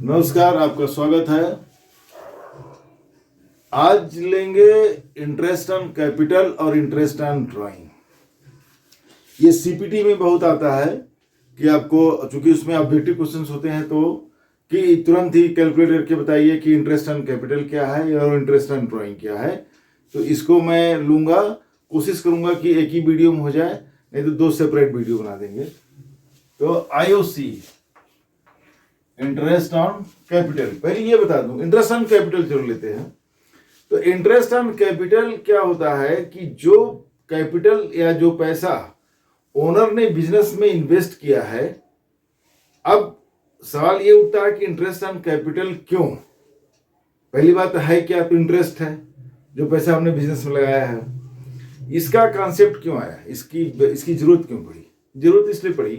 नमस्कार, आपका स्वागत है। आज लेंगे इंटरेस्ट ऑन कैपिटल और इंटरेस्ट ऑन ड्राइंग। ये सीपीटी में बहुत आता है कि आपको, चूंकि उसमें ऑब्जेक्टिव क्वेश्चंस होते हैं, तो कि तुरंत ही कैलकुलेट करके बताइए कि इंटरेस्ट ऑन कैपिटल क्या है और इंटरेस्ट ऑन ड्राइंग क्या है। तो इसको मैं लूंगा, कोशिश करूंगा कि एक ही वीडियो में हो जाए, नहीं तो दो सेपरेट वीडियो बना देंगे। तो आईओसी, इंटरेस्ट ऑन कैपिटल, पहले ये बता दूं, इंटरेस्ट ऑन कैपिटल जरूर लेते हैं। तो इंटरेस्ट ऑन कैपिटल क्या होता है कि जो कैपिटल या जो पैसा ओनर ने बिजनेस में इन्वेस्ट किया है, अब सवाल ये उठता है कि इंटरेस्ट ऑन कैपिटल क्यों। पहली बात है क्या, तो इंटरेस्ट है जो पैसा हमने बिजनेस में लगाया है। इसका कॉन्सेप्ट क्यों आया, इसकी जरूरत क्यों पड़ी? जरूरत इसलिए पड़ी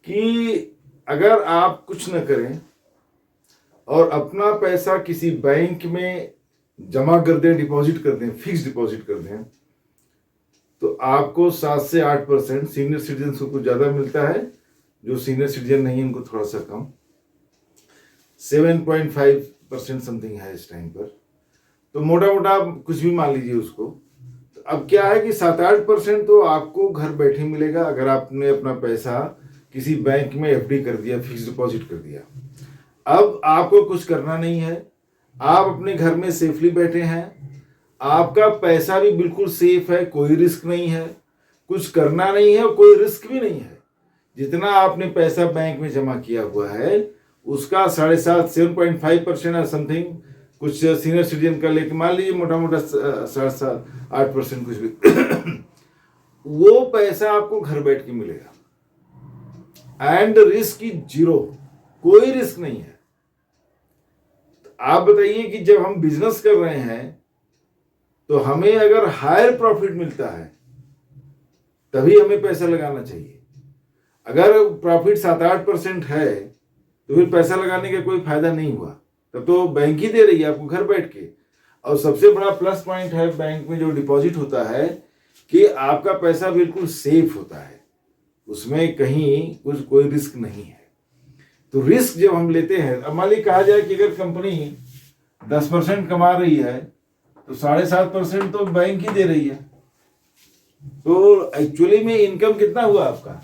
कि अगर आप कुछ न करें और अपना पैसा किसी बैंक में जमा कर दें, डिपॉजिट कर दें, फिक्स डिपॉजिट कर दें, तो आपको 7 से 8%, सीनियर सिटीजन को कुछ ज्यादा मिलता है, जो सीनियर सिटीजन नहीं है उनको थोड़ा सा कम, 7.5% समथिंग है इस टाइम पर। तो मोटा मोटा कुछ भी मान लीजिए उसको। तो अब क्या है कि 7-8% तो आपको घर बैठे मिलेगा अगर आपने अपना पैसा किसी बैंक में एफडी कर दिया, फिक्स डिपॉजिट कर दिया। अब आपको कुछ करना नहीं है, आप अपने घर में सेफली बैठे हैं, आपका पैसा भी बिल्कुल सेफ है, कोई रिस्क नहीं है, कुछ करना नहीं है और कोई रिस्क भी नहीं है। जितना आपने पैसा बैंक में जमा किया हुआ है उसका 7.5% और समथिंग, कुछ सीनियर सिटीजन का लेके मान लीजिए मोटा मोटा 7-8% कुछ भी वो पैसा आपको घर बैठ के मिलेगा एंड रिस्क इज जीरो, कोई रिस्क नहीं है। आप बताइए कि जब हम बिजनेस कर रहे हैं तो हमें अगर हायर प्रॉफिट मिलता है तभी हमें पैसा लगाना चाहिए। अगर प्रॉफिट 7-8% है तो फिर पैसा लगाने का कोई फायदा नहीं हुआ, तब तो बैंक ही दे रही है आपको घर बैठ के। और सबसे बड़ा प्लस पॉइंट है बैंक में जो डिपॉजिट होता है कि आपका पैसा बिल्कुल सेफ होता है, उसमें कहीं कुछ कोई रिस्क नहीं है। तो रिस्क जब हम लेते हैं, अब मान ली कहा जाए कि अगर कंपनी 10% कमा रही है तो 7.5% तो बैंक ही दे रही है, तो एक्चुअली में इनकम कितना हुआ आपका?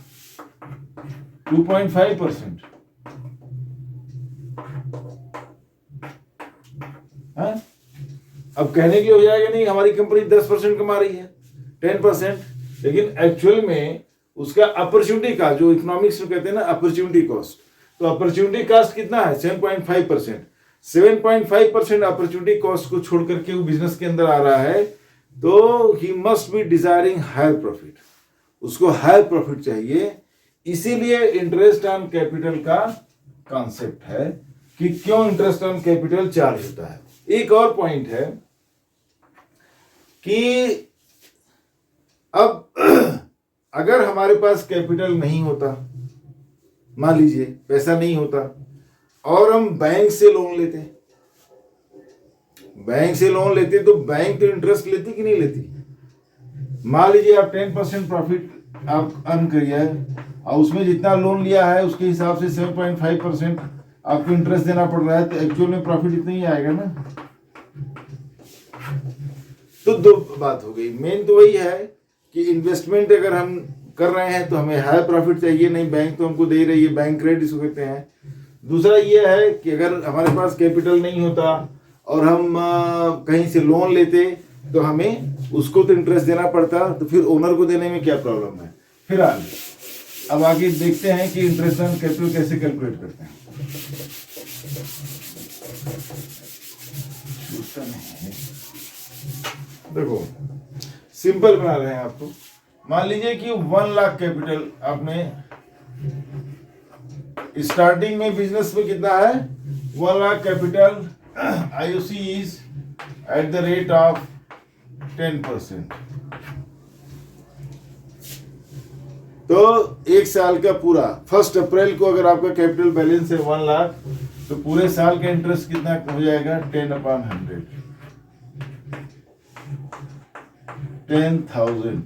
2.5%। अब कहने के लिए हो जाएगा नहीं हमारी कंपनी 10% कमा रही है, 10%, लेकिन एक्चुअल में उसका अपॉर्चुनिटी का, जो इकोनॉमिक्स में कहते हैं ना अपॉर्चुनिटी कॉस्ट, तो अपॉर्चुनिटी कॉस्ट कितना है? 7.5%। 7.5% अपॉर्चुनिटी कॉस्ट को छोड़ करके वो बिजनेस के अंदर आ रहा है, तो ही must be desiring higher profit, उसको हायर प्रॉफिट चाहिए। इसीलिए इंटरेस्ट ऑन कैपिटल का कॉन्सेप्ट है कि क्यों इंटरेस्ट ऑन कैपिटल चार्ज होता है। एक और पॉइंट है कि अब अगर हमारे पास कैपिटल नहीं होता, मान लीजिए पैसा नहीं होता और हम बैंक से लोन लेते, तो बैंक तो इंटरेस्ट लेती कि नहीं लेती? मान लीजिए आप 10% प्रॉफिट आप अर्न करिए और उसमें जितना लोन लिया है उसके हिसाब से 7.5% आपको इंटरेस्ट देना पड़ रहा है, तो एक्चुअल में प्रॉफिट इतना ही आएगा ना। तो दो बात हो गई, मेन तो वही है कि इन्वेस्टमेंट अगर हम कर रहे हैं तो हमें हाई प्रॉफिट चाहिए, नहीं बैंक तो हमको दे रही है, बैंक क्रेडिट इसको कहते हैं। दूसरा ये है कि अगर हमारे पास कैपिटल नहीं होता और हम कहीं से लोन लेते तो हमें उसको तो इंटरेस्ट देना पड़ता, तो फिर ओनर को देने में क्या प्रॉब्लम है। फिर अब आगे देखते हैं कि इंटरेस्ट ऑन कैपिटल कैसे कैलकुलेट करते हैं। देखो सिंपल बना रहे हैं आपको। मान लीजिए कि 1 लाख कैपिटल आपने स्टार्टिंग में बिजनेस में कितना है? 1 lakh capital, IOC is at the rate of 10%। तो एक साल का पूरा 1 अप्रैल को अगर आपका कैपिटल बैलेंस है 1 लाख, तो पूरे साल का इंटरेस्ट कितना हो जाएगा? 10/100, 10,000।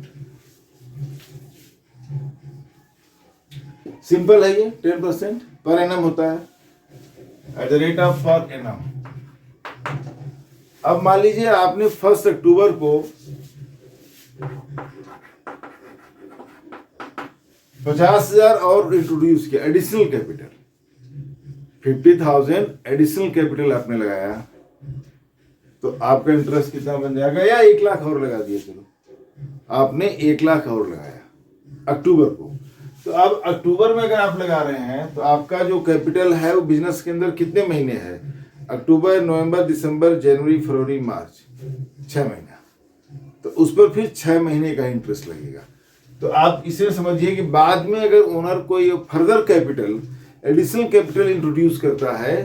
सिंपल है ये, 10% पर एनम होता है। At the rate of per annum. अब मान लीजिए आपने 1 अक्टूबर को 50,000 और इंट्रोड्यूस किया, एडिशनल कैपिटल 50,000 एडिशनल कैपिटल आपने लगाया, तो आपका इंटरेस्ट कितना बन जाएगा, या 1 लाख और लगा दिया, चलो आपने 1 लाख और लगाया अक्टूबर को। तो अब अक्टूबर में अगर आप लगा रहे हैं तो आपका जो कैपिटल है वो बिजनेस के अंदर कितने महीने है, अक्टूबर, नवंबर, दिसंबर, जनवरी, फरवरी, मार्च, 6 महीना, तो उस पर फिर 6 महीने का इंटरेस्ट लगेगा। तो आप इसे समझिए कि बाद में अगर ओनर कोई further capital, additional capital introduce करता है,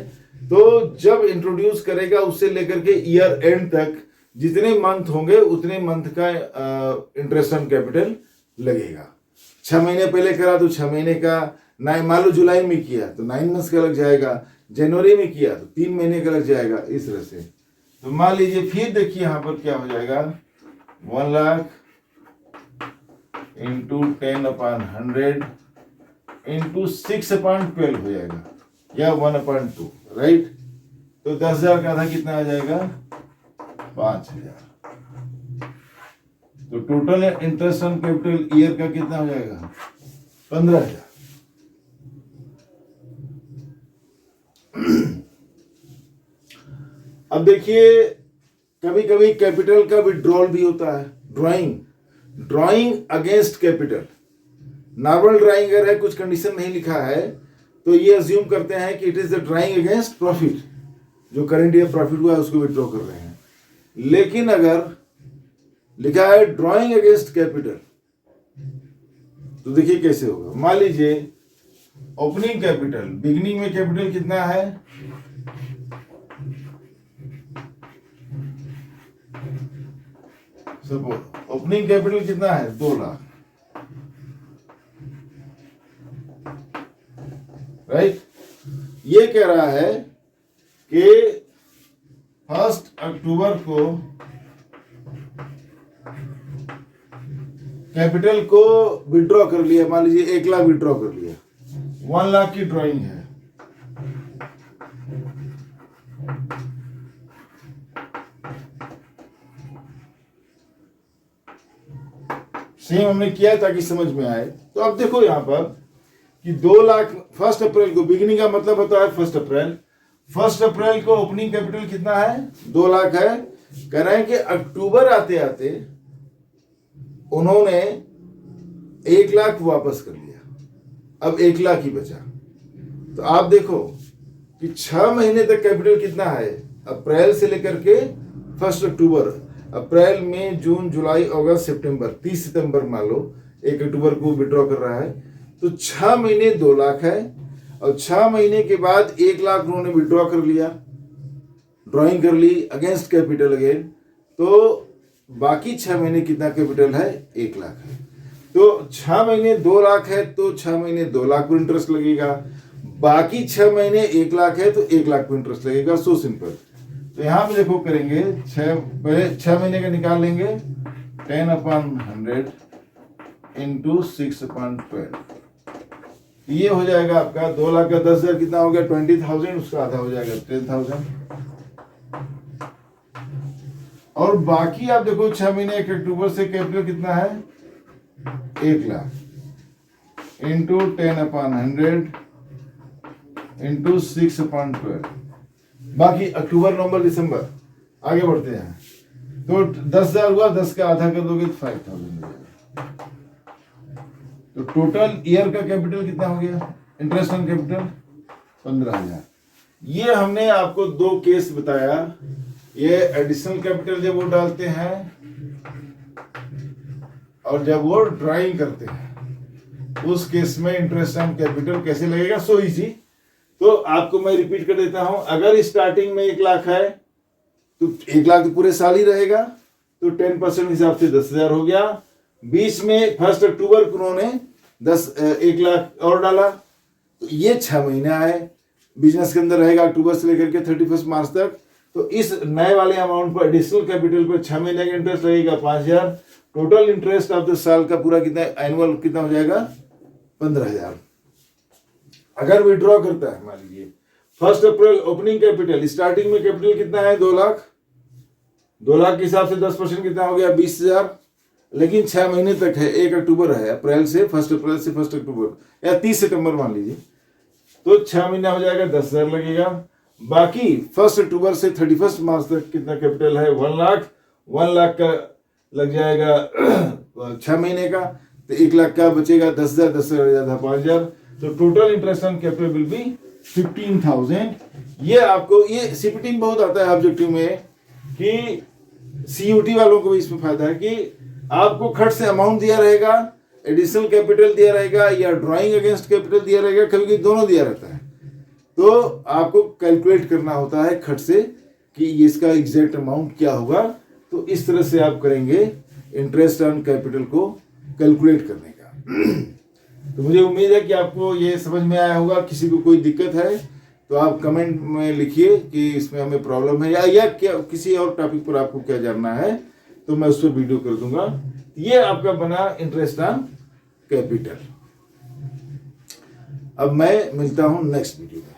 तो जब इंट्रोड्यूस करेगा उससे लेकर के ईयर एंड तक जितने मंथ होंगे उतने मंथ का इंटरेस्ट ऑन कैपिटल लगेगा। 6 महीने पहले करा तो 6 महीने का, मान लो जुलाई में किया तो 9 मंथ्स का लग जाएगा, जनवरी में किया तो 3 महीने का लग जाएगा, इस तरह से। तो मान लीजिए फिर देखिए यहाँ पर क्या हो जाएगा, 1 लाख इंटू 10/100 इंटू 6/12 हो जाएगा, या 1/2, राइट। तो 10,000 का आधा कितना आ जाएगा, 5,000। तो total interest on capital year का कितना हो जाएगा, 15,000। अब देखिए कभी कभी कैपिटल का विड्रॉल भी होता है, drawing against capital. Normal drawing अगर है, कुछ कंडीशन नहीं लिखा है, तो ये अज्यूम करते हैं कि it is the drawing against profit, जो करंट ईयर प्रॉफिट हुआ है उसको विड्रॉ कर रहे हैं। लेकिन अगर लिखा है ड्राइंग अगेंस्ट कैपिटल, तो देखिए कैसे होगा। मान लीजिए ओपनिंग कैपिटल, बिगिनिंग में कैपिटल कितना है, सपोज ओपनिंग कैपिटल कितना है, 2 लाख, राइट। ये कह रहा है कि 1 अक्टूबर को कैपिटल को विड्रॉ कर लिया, मान लीजिए 1 लाख विड्रॉ कर लिया, 1 लाख की ड्राइंग है। सेम हमने किया ताकि समझ में आए। तो अब देखो यहां पर कि 2 लाख 1 अप्रैल को, बिगिनिंग का मतलब होता है 1 अप्रैल, 1 अप्रैल को ओपनिंग कैपिटल कितना है, 2 लाख है। कह रहे हैं कि अक्टूबर आते आते उन्होंने 1 लाख वापस कर लिया, अब 1 लाख ही बचा। तो आप देखो कि 6 महीने तक कैपिटल कितना है, अप्रैल से लेकर के 1 अक्टूबर, अप्रैल, मई, जून, जुलाई, अगस्त, सितंबर, 30 सितंबर मान लो 1 अक्टूबर को विड्रॉ कर रहा है, तो 6 महीने 2 लाख है, और 6 महीने के बाद 1 लाख उन्होंने विड्रॉ कर लिया, ड्राइंग कर ली अगेंस्ट कैपिटल अगेन, तो बाकी 6 महीने कितना कैपिटल है, 1 लाख है। तो 6 महीने 2 लाख है, तो 6 महीने 2 लाख पर इंटरेस्ट लगेगा, बाकी 6 महीने 1 लाख है तो 1 लाख पर इंटरेस्ट लगेगा। So simple. तो यहां पे देखो करेंगे, पहले 6 महीने का निकाल लेंगे, 10/100 इंटू 6/12, ये हो जाएगा आपका 2 लाख का 10,000 कितना हो गया, 20,000, उसका आधा हो जाएगा 10,000। और बाकी आप देखो 6 महीने 1 अक्टूबर से कैपिटल कितना है, 1 लाख इंटू 10/100 इंटू 6/12, बाकी अक्टूबर, नवंबर, दिसंबर, आगे बढ़ते हैं। तो 10,000 हुआ, 10 का आधा कर दोगे तो 5,000 हो जाएगा। तो टोटल ईयर का कैपिटल कितना हो गया, इंटरेस्ट ऑन कैपिटल 15,000। ये हमने आपको 2 केस बताया। ये एडिशनल कैपिटल जब वो डालते हैं और जब वो ड्राइंग करते हैं, उस केस में इंटरेस्ट ऑन कैपिटल कैसे लगेगा, सो इजी। तो आपको मैं रिपीट कर देता हूं, अगर स्टार्टिंग में 1 लाख है तो 1 लाख तो पूरे साल ही रहेगा, तो 10% हिसाब से 10,000 हो गया। बीच में 1 अक्टूबर को उन्होंने 1 लाख और डाला, तो ये 6 महीना है, बिजनेस के अंदर रहेगा अक्टूबर से लेकर के 31 मार्च तक। तो इस नए वाले अमाउंट पर, एडिशनल कैपिटल पर 6 महीने का इंटरेस्ट लगेगा 5,000। टोटल इंटरेस्ट ऑफ द साल का पूरा कितना, एनुअल कितना हो जाएगा, 15,000। अगर विड्रॉ करता है, मान लीजिए 1 अप्रैल ओपनिंग कैपिटल, स्टार्टिंग में कैपिटल कितना है 2 लाख, 2 लाख के हिसाब से 10% कितना हो गया 20,000, लेकिन 6 महीने तक है, 1 अक्टूबर है, 1 अप्रैल से 1 अक्टूबर या 30 सितंबर मान लीजिए, तो 6 महीना हो जाएगा 10,000 लगेगा। बाकी 1 अक्टूबर से 31 मार्च तक कितना कैपिटल है 1 लाख, 1 लाख का लग जाएगा 6 महीने का, तो 1 लाख का बचेगा 10,000, 10,000 5,000, तो total interest on capital will be 15,000। ये आपको ये सीपीटी में बहुत आता है ऑब्जेक्टिव में कि सीयूटी वालों को भी इसमें फायदा है कि आपको खर्च से अमाउंट दिया रहेगा, एडिशनल कैपिटल दिया रहेगा या ड्राइंग अगेंस्ट कैपिटल दिया रहेगा, कभी कभी दोनों दिया रहता है, तो आपको कैलकुलेट करना होता है खर्च से कि इसका एग्जैक्ट अमाउंट क्या होगा। तो इस तरह से आप करेंगे इंटरेस्ट ऑन कैपिटल को कैलकुलेट करने का। तो मुझे उम्मीद है कि आपको ये समझ में आया होगा। किसी को कोई दिक्कत है तो आप कमेंट में लिखिए कि इसमें हमें प्रॉब्लम है या क्या किसी और टॉपिक पर आपको क्या जानना है, तो मैं उस पर वीडियो कर दूंगा। ये आपका बना इंटरेस्ट ऑन कैपिटल। अब मैं मिलता हूं नेक्स्ट वीडियो में।